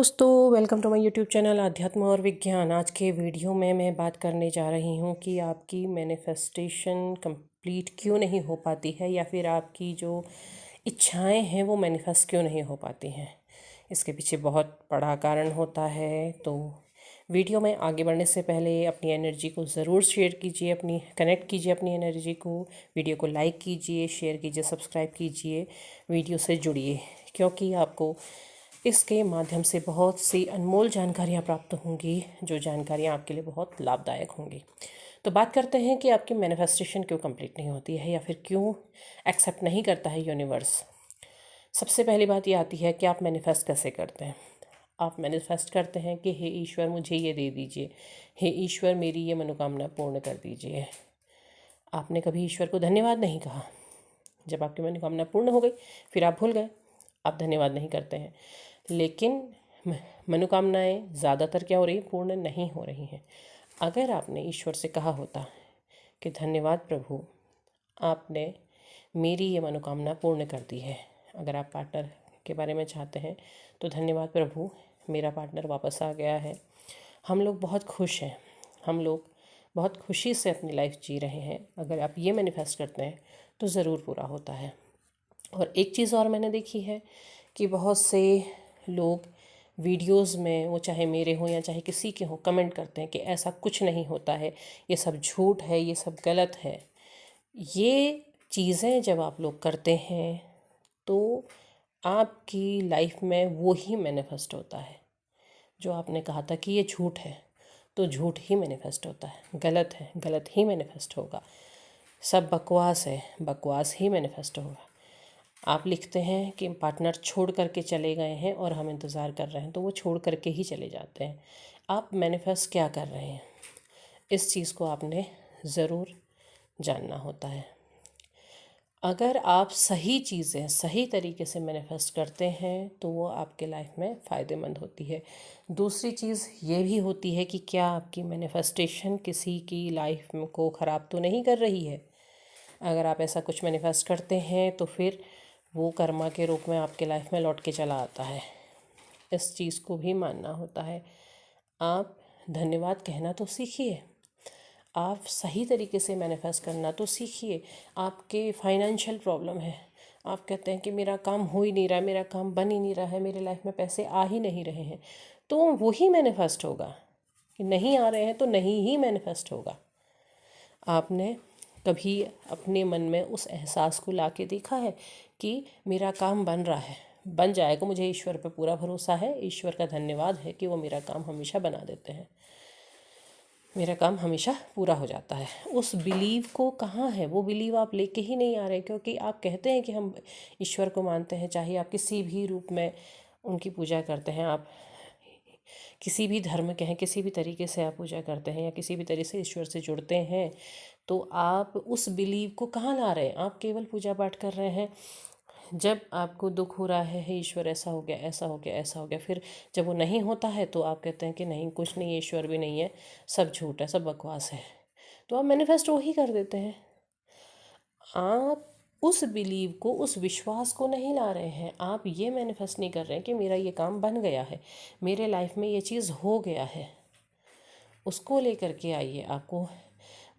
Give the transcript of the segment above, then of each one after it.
दोस्तों, welcome to my YouTube channel अध्यात्म और विज्ञान। आज के वीडियो में मैं बात करने जा रही हूँ कि आपकी मैनिफेस्टेशन कंप्लीट क्यों नहीं हो पाती है, या फिर आपकी जो इच्छाएं हैं वो मैनिफेस्ट क्यों नहीं हो पाती हैं। इसके पीछे बहुत बड़ा कारण होता है। तो वीडियो में आगे बढ़ने से पहले अपनी एनर्जी को ज़रूर शेयर कीजिए, अपनी कनेक्ट कीजिए अपनी एनर्जी को। वीडियो को लाइक कीजिए, शेयर कीजिए, सब्सक्राइब कीजिए, वीडियो से जुड़िए, क्योंकि आपको इसके माध्यम से बहुत सी अनमोल जानकारियाँ प्राप्त होंगी, जो जानकारियाँ आपके लिए बहुत लाभदायक होंगी। तो बात करते हैं कि आपकी मैनिफेस्टेशन क्यों कंप्लीट नहीं होती है, या फिर क्यों एक्सेप्ट नहीं करता है यूनिवर्स। सबसे पहली बात ये आती है कि आप मैनिफेस्ट कैसे करते हैं। आप मैनिफेस्ट करते हैं कि हे ईश्वर मुझे ये दे दीजिए, हे ईश्वर मेरी ये मनोकामना पूर्ण कर दीजिए। आपने कभी ईश्वर को धन्यवाद नहीं कहा। जब आपकी मनोकामना पूर्ण हो गई फिर आप भूल गए, आप धन्यवाद नहीं करते हैं। लेकिन मनोकामनाएं ज़्यादातर क्या हो रही, पूर्ण नहीं हो रही हैं। अगर आपने ईश्वर से कहा होता कि धन्यवाद प्रभु, आपने मेरी ये मनोकामना पूर्ण कर दी है। अगर आप पार्टनर के बारे में चाहते हैं तो धन्यवाद प्रभु, मेरा पार्टनर वापस आ गया है, हम लोग बहुत खुश हैं, हम लोग बहुत खुशी से अपनी लाइफ जी रहे हैं। अगर आप ये मैनिफेस्ट करते हैं तो ज़रूर पूरा होता है। और एक चीज़ और मैंने देखी है कि बहुत से लोग वीडियोस में, वो चाहे मेरे हों या चाहे किसी के हों, कमेंट करते हैं कि ऐसा कुछ नहीं होता है, ये सब झूठ है, ये सब गलत है। ये चीज़ें जब आप लोग करते हैं तो आपकी लाइफ में वो ही मैनिफेस्ट होता है। जो आपने कहा था कि ये झूठ है, तो झूठ ही मैनिफेस्ट होता है। गलत है, गलत ही मैनिफेस्ट होगा। सब बकवास है, बकवास ही मैनिफेस्ट होगा। आप लिखते हैं कि पार्टनर छोड़ करके चले गए हैं और हम इंतज़ार कर रहे हैं, तो वो छोड़ करके ही चले जाते हैं। आप मैनिफेस्ट क्या कर रहे हैं, इस चीज़ को आपने ज़रूर जानना होता है। अगर आप सही चीज़ें सही तरीके से मैनिफेस्ट करते हैं तो वो आपके लाइफ में फ़ायदेमंद होती है। दूसरी चीज़ ये भी होती है कि क्या आपकी मैनिफेस्टेशन किसी की लाइफ को ख़राब तो नहीं कर रही है। अगर आप ऐसा कुछ मैनिफेस्ट करते हैं तो फिर वो कर्मा के रूप में आपके लाइफ में लौट के चला आता है। इस चीज़ को भी मानना होता है। आप धन्यवाद कहना तो सीखिए, आप सही तरीके से मैनिफेस्ट करना तो सीखिए। आपके फाइनेंशियल प्रॉब्लम है, आप कहते हैं कि मेरा काम हो ही नहीं रहा है, मेरा काम बन ही नहीं रहा है, मेरे लाइफ में पैसे आ ही नहीं रहे हैं, तो वही मैनिफेस्ट होगा। कि नहीं आ रहे हैं तो नहीं ही मैनिफेस्ट होगा। आपने कभी अपने मन में उस एहसास को ला के देखा है कि मेरा काम बन रहा है, बन जाएगा, मुझे ईश्वर पर पूरा भरोसा है, ईश्वर का धन्यवाद है कि वो मेरा काम हमेशा बना देते हैं, मेरा काम हमेशा पूरा हो जाता है। उस बिलीव को कहाँ है, वो बिलीव आप लेके ही नहीं आ रहे, क्योंकि आप कहते हैं कि हम ईश्वर को मानते हैं, चाहे आप किसी भी रूप में उनकी पूजा करते हैं, आप किसी भी धर्म के हैं, किसी भी तरीके से आप पूजा करते हैं या किसी भी तरीके से ईश्वर से जुड़ते हैं, तो आप उस बिलीव को कहाँ ला रहे हैं। आप केवल पूजा पाठ कर रहे हैं। जब आपको दुख हो रहा है, ईश्वर ऐसा हो गया, ऐसा हो गया, ऐसा हो गया, फिर जब वो नहीं होता है तो आप कहते हैं कि नहीं, कुछ नहीं है, ईश्वर भी नहीं है, सब झूठ है, सब बकवास है। तो आप मैनिफेस्ट वही कर देते हैं। आप उस बिलीव को, उस विश्वास को नहीं ला रहे हैं। आप ये मैनिफेस्ट नहीं कर रहे हैं कि मेरा ये काम बन गया है, मेरे लाइफ में ये चीज़ हो गया है। उसको लेकर के आइए। आपको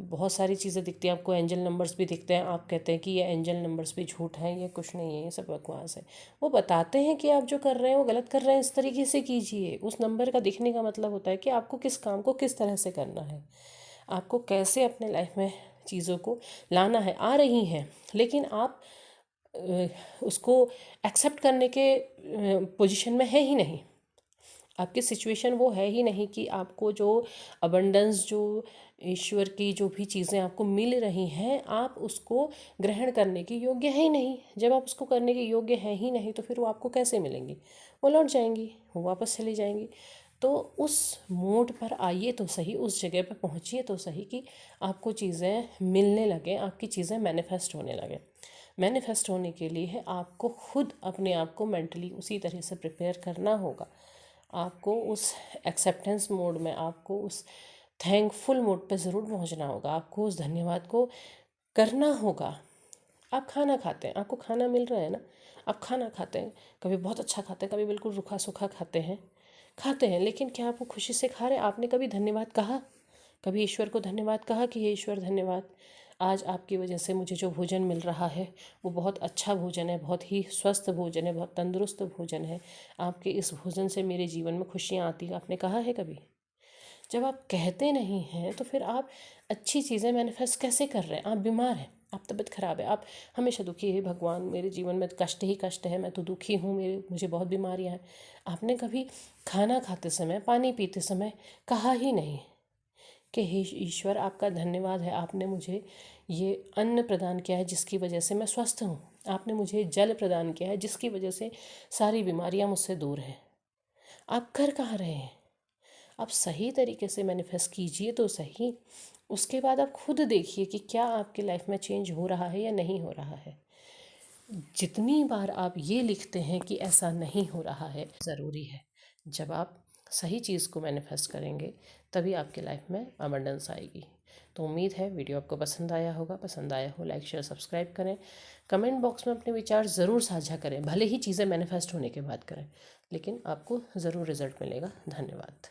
बहुत सारी चीज़ें दिखती हैं, आपको एंजल नंबर्स भी दिखते हैं, आप कहते हैं कि ये एंजल नंबर्स भी झूठ हैं, ये कुछ नहीं है, ये सब बकवास है। वो बताते हैं कि आप जो कर रहे हैं वो गलत कर रहे हैं, इस तरीके से कीजिए। उस नंबर का दिखने का मतलब होता है कि आपको किस काम को किस तरह से करना है, आपको कैसे अपने लाइफ में चीज़ों को लाना है। आ रही हैं, लेकिन आप उसको एक्सेप्ट करने के पोजीशन में है ही नहीं। आपकी सिचुएशन वो है ही नहीं कि आपको जो अबंडेंस, जो ईश्वर की जो भी चीज़ें आपको मिल रही हैं, आप उसको ग्रहण करने के योग्य है ही नहीं। जब आप उसको करने के योग्य है ही नहीं तो फिर वो आपको कैसे मिलेंगी। वो लौट जाएंगी, वो वापस चली जाएंगी। तो उस मोड पर आइए तो सही, उस जगह पर पहुंचिए तो सही कि आपको चीज़ें मिलने लगे, आपकी चीज़ें मैनिफेस्ट होने लगे। मैनिफेस्ट होने के लिए आपको खुद अपने आप को मेंटली उसी तरह से प्रिपेयर करना होगा। आपको उस एक्सेप्टेंस मोड में, आपको उस थैंकफुल मोड पे ज़रूर पहुंचना होगा। आपको उस धन्यवाद को करना होगा। आप खाना खाते हैं, आपको खाना मिल रहा है ना, आप खाना खाते हैं, कभी बहुत अच्छा खाते हैं, कभी बिल्कुल रूखा सूखा खाते हैं, खाते हैं, लेकिन क्या आप वो खुशी से खा रहे हैं? आपने कभी धन्यवाद कहा? कभी ईश्वर को धन्यवाद कहा कि हे ईश्वर धन्यवाद, आज आपकी वजह से मुझे जो भोजन मिल रहा है वो बहुत अच्छा भोजन है, बहुत ही स्वस्थ भोजन है, बहुत तंदुरुस्त भोजन है। आपके इस भोजन से मेरे जीवन में खुशियाँ आती हैं। आपने कहा है कभी? जब आप कहते नहीं हैं तो फिर आप अच्छी चीज़ें मैनिफेस्ट कैसे कर रहे हैं? आप बीमार हैं, आप तबीयत ख़राब है, आप हमेशा दुखी है, भगवान मेरे जीवन में कष्ट ही कष्ट है, मैं तो दुखी हूँ, मुझे बहुत बीमारियाँ हैं। आपने कभी खाना खाते समय, पानी पीते समय कहा ही नहीं कि हे ईश्वर आपका धन्यवाद है, आपने मुझे ये अन्न प्रदान किया है जिसकी वजह से मैं स्वस्थ हूँ, आपने मुझे जल प्रदान किया है जिसकी वजह से सारी बीमारियाँ मुझसे दूर हैं। आप कर कहाँ रहे हैं? आप सही तरीके से मैनिफेस्ट कीजिए तो सही। उसके बाद आप खुद देखिए कि क्या आपकी लाइफ में चेंज हो रहा है या नहीं हो रहा है। जितनी बार आप ये लिखते हैं कि ऐसा नहीं हो रहा है, ज़रूरी है। जब आप सही चीज़ को मैनिफेस्ट करेंगे तभी आपकी लाइफ में अबंडेंस आएगी। तो उम्मीद है वीडियो आपको पसंद आया होगा। पसंद आया हो लाइक शेयर सब्सक्राइब करें। कमेंट बॉक्स में अपने विचार ज़रूर साझा करें, भले ही चीज़ें मैनिफेस्ट होने के बाद करें, लेकिन आपको ज़रूर रिज़ल्ट मिलेगा। धन्यवाद।